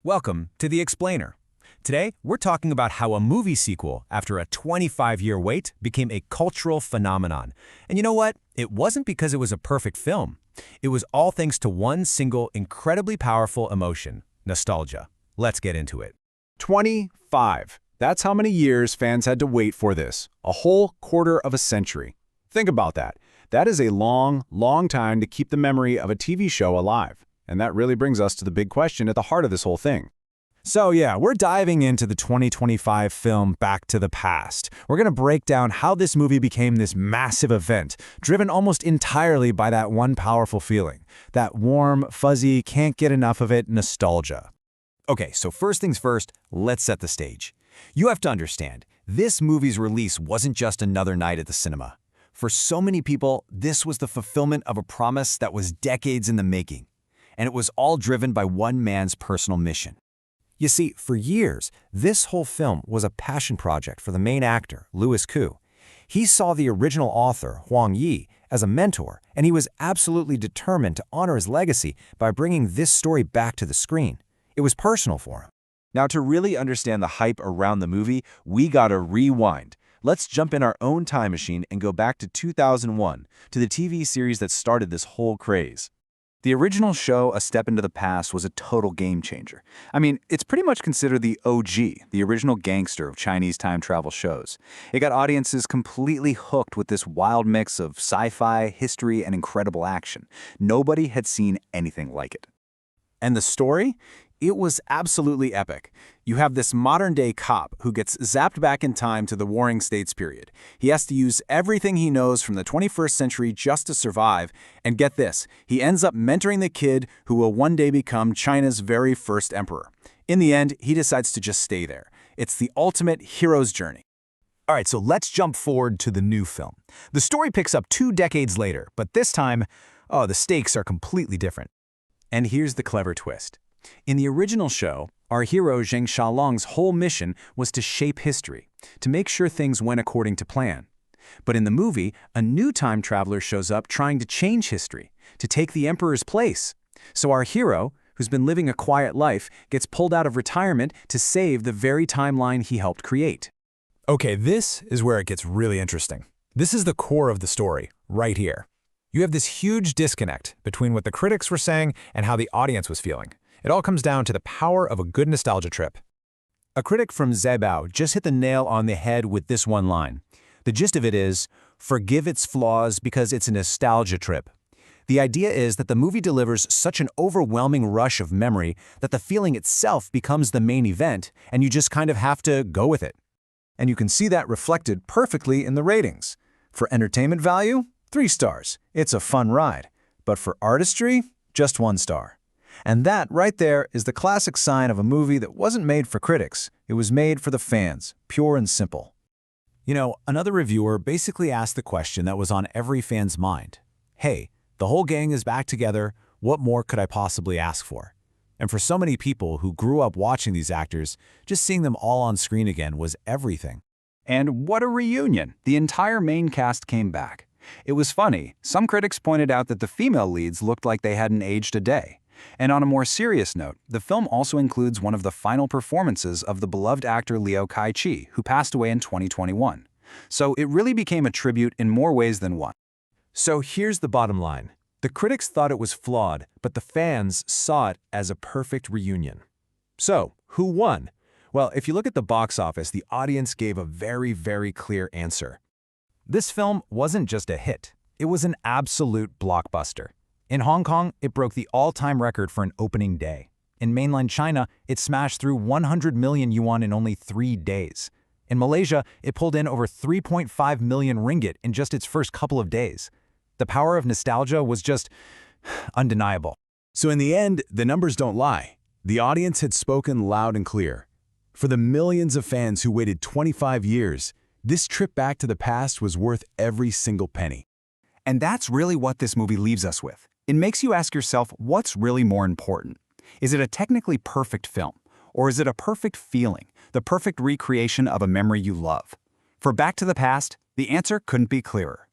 Welcome to The Explainer. Today, we're talking about how a movie sequel, after a 25-year wait, became a cultural phenomenon. And you know what? It wasn't because it was a perfect film. It was all thanks to one single, incredibly powerful emotion: nostalgia. Let's get into it. 25. That's how many years fans had to wait for this. A whole quarter of a century. Think about that. That is a long, long time to keep the memory of a TV show alive. And that really brings us to the big question at the heart of this whole thing. So yeah, we're diving into the 2025 film Back to the Past. We're going to break down how this movie became this massive event, driven almost entirely by that one powerful feeling, that warm, fuzzy, can't get enough of it nostalgia. Okay, so first things first, let's set the stage. You have to understand, this movie's release wasn't just another night at the cinema. For so many people, this was the fulfillment of a promise that was decades in the making. And it was all driven by one man's personal mission. You see, for years, this whole film was a passion project for the main actor, Louis Koo. He saw the original author, Huang Yi, as a mentor, and he was absolutely determined to honor his legacy by bringing this story back to the screen. It was personal for him. Now, to really understand the hype around the movie, we gotta rewind. Let's jump in our own time machine and go back to 2001, to the TV series that started this whole craze. The original show, A Step into the Past, was a total game changer. I mean, it's pretty much considered the OG, the original gangster of Chinese time travel shows. It got audiences completely hooked with this wild mix of sci-fi, history, and incredible action. Nobody had seen anything like it. And the story? It was absolutely epic. You have this modern-day cop who gets zapped back in time to the Warring States period. He has to use everything he knows from the 21st century just to survive, and get this, he ends up mentoring the kid who will one day become China's very first emperor. In the end, he decides to just stay there. It's the ultimate hero's journey. All right, so let's jump forward to the new film. The story picks up 2 decades later, but this time, the stakes are completely different. And here's the clever twist. In the original show, our hero Zheng Xiaolong's whole mission was to shape history, to make sure things went according to plan. But in the movie, a new time traveler shows up trying to change history, to take the emperor's place. So our hero, who's been living a quiet life, gets pulled out of retirement to save the very timeline he helped create. Okay, this is where it gets really interesting. This is the core of the story, right here. You have this huge disconnect between what the critics were saying and how the audience was feeling. It all comes down to the power of a good nostalgia trip. A critic from Zebao just hit the nail on the head with this one line. The gist of it is, forgive its flaws because it's a nostalgia trip. The idea is that the movie delivers such an overwhelming rush of memory that the feeling itself becomes the main event, and you just kind of have to go with it. And you can see that reflected perfectly in the ratings. For entertainment value, 3 stars. It's a fun ride. But for artistry, just 1 star. And that, right there, is the classic sign of a movie that wasn't made for critics. It was made for the fans, pure and simple. You know, another reviewer basically asked the question that was on every fan's mind. Hey, the whole gang is back together. What more could I possibly ask for? And for so many people who grew up watching these actors, just seeing them all on screen again was everything. And what a reunion! The entire main cast came back. It was funny. Some critics pointed out that the female leads looked like they hadn't aged a day. And on a more serious note, the film also includes one of the final performances of the beloved actor Liu Kai-chi, who passed away in 2021. So it really became a tribute in more ways than one. So here's the bottom line. The critics thought it was flawed, but the fans saw it as a perfect reunion. So, who won? Well, if you look at the box office, the audience gave a very, very clear answer. This film wasn't just a hit. It was an absolute blockbuster. In Hong Kong, it broke the all-time record for an opening day. In mainland China, it smashed through 100 million yuan in only 3 days. In Malaysia, it pulled in over 3.5 million ringgit in just its first couple of days. The power of nostalgia was just undeniable. So in the end, the numbers don't lie. The audience had spoken loud and clear. For the millions of fans who waited 25 years, this trip back to the past was worth every single penny. And that's really what this movie leaves us with. It makes you ask yourself, what's really more important? Is it a technically perfect film? Or is it a perfect feeling, the perfect recreation of a memory you love? For Back to the Past, the answer couldn't be clearer.